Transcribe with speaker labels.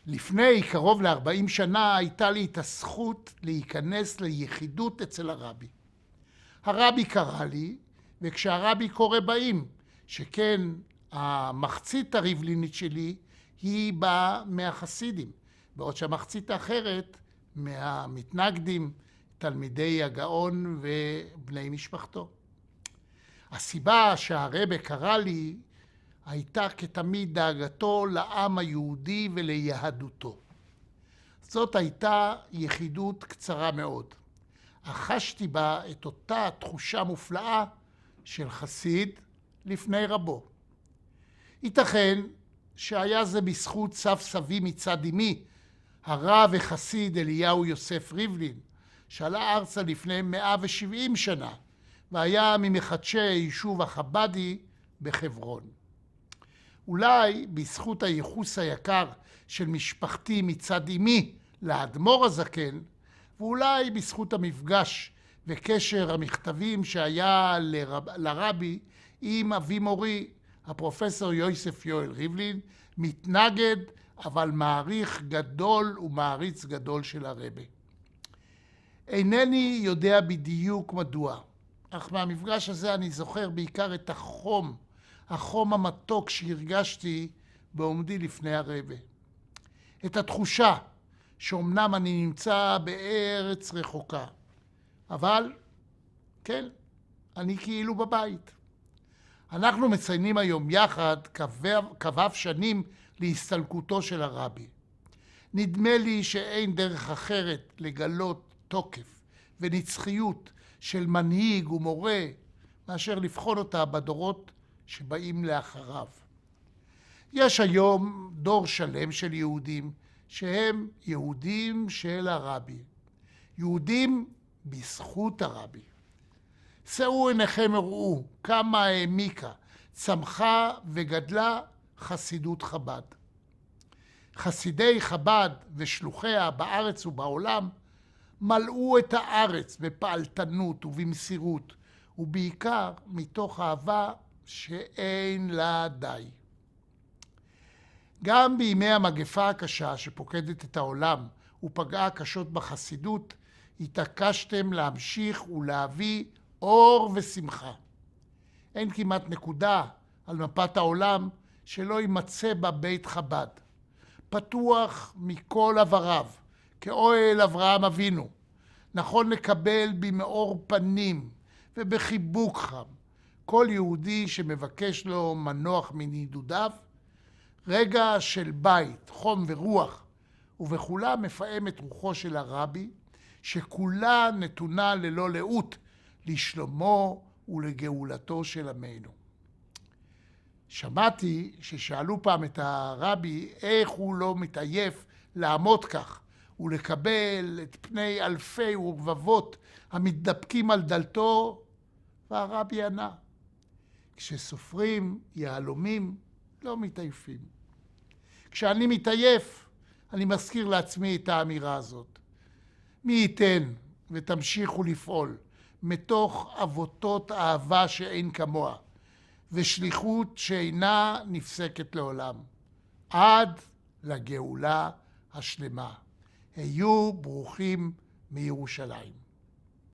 Speaker 1: לפני קרוב ל-40 שנה הייתה לי את הזכות להיכנס ליחידות אצל הרבי. הרבי קרא לי, וכשהרבי קורא באים, שכן המחצית הריבלינית שלי היא באה מהחסידים, בעוד שהמחצית האחרת מהמתנגדים, תלמידי הגאון ובני משפחתו. הסיבה שהרבי קרא לי הייתה כתמיד דאגתו לעם היהודי וליהדותו. זאת הייתה יחידות קצרה מאוד. חשתי בה את אותה תחושה מופלאה של חסיד לפני רבו. ייתכן שהיה זה בזכות סב סבי מצד אמי, הרב וחסיד אליהו יוסף ריבלין, שעלה ארצה לפני 170 שנה, והיה ממחדשי היישוב החבדי בחברון. אולי בזכות הייחוס היקר של משפחתי מצד אמי לאדמו"ר הזקן, ואולי בזכות המפגש וקשר המכתבים שהיה לרבי עם אבי מורי, הפרופסור יוסף יואל ריבלין, מתנגד אבל מעריך גדול ומעריץ גדול של הרבי. אינני יודע בדיוק מדוע, אך מהמפגש הזה אני זוכר בעיקר את החום המתוק שהרגשתי בעומדי לפני הרבי. את התחושה שאומנם אני נמצא בארץ רחוקה, אבל כן, אני כאילו בבית. אנחנו מציינים היום יחד כ"ו שנים להסתלקותו של הרבי. נדמה לי שאין דרך אחרת לגלות תוקף ונצחיות של מנהיג ומורה מאשר לבחון אותה בדורות שבאים לאחריו. יש היום דור שלם של יהודים שהם יהודים של הרבי, יהודים בזכות הרבי. שאו עיניכם וראו כמה העמיקה, צמחה וגדלה חסידות חב"ד. חסידי חב"ד ושלוחיה בארץ ובעולם מלאו את הארץ בפעלתנות ובמסירות, ובעיקר מתוך אהבה שאין לה די. גם בימי המגפה הקשה שפוקדת את העולם ופגעה קשות בחסידות, התעקשתם להמשיך ולהביא אור ושמחה. אין כמעט נקודה על מפת העולם שלא יימצא בה בית חב"ד, פתוח מכל עבריו, כאוהל אברהם אבינו, נכון לקבל במאור פנים ובחיבוק חם כל יהודי שמבקש לו מנוח מנדודיו, רגע של בית, חום ורוח, ובכולה מפעם את רוחו של הרבי, שכולה נתונה ללא לאות לשלומו ולגאולתו של עמנו. שמעתי ששאלו פעם את הרבי איך הוא לא מתעייף לעמוד כך ולקבל את פני אלפי ורבבות המתדפקים על דלתו, והרבי ענה, כשסופרים יהלומים לא מתעייפים. כשאני מתעייף, אני מזכיר לעצמי את האמירה הזאת. מי ייתן ותמשיכו לפעול מתוך אבותות אהבה שאין כמוה, ושליחות שאינה נפסקת לעולם, עד לגאולה השלמה. היו ברוכים מירושלים.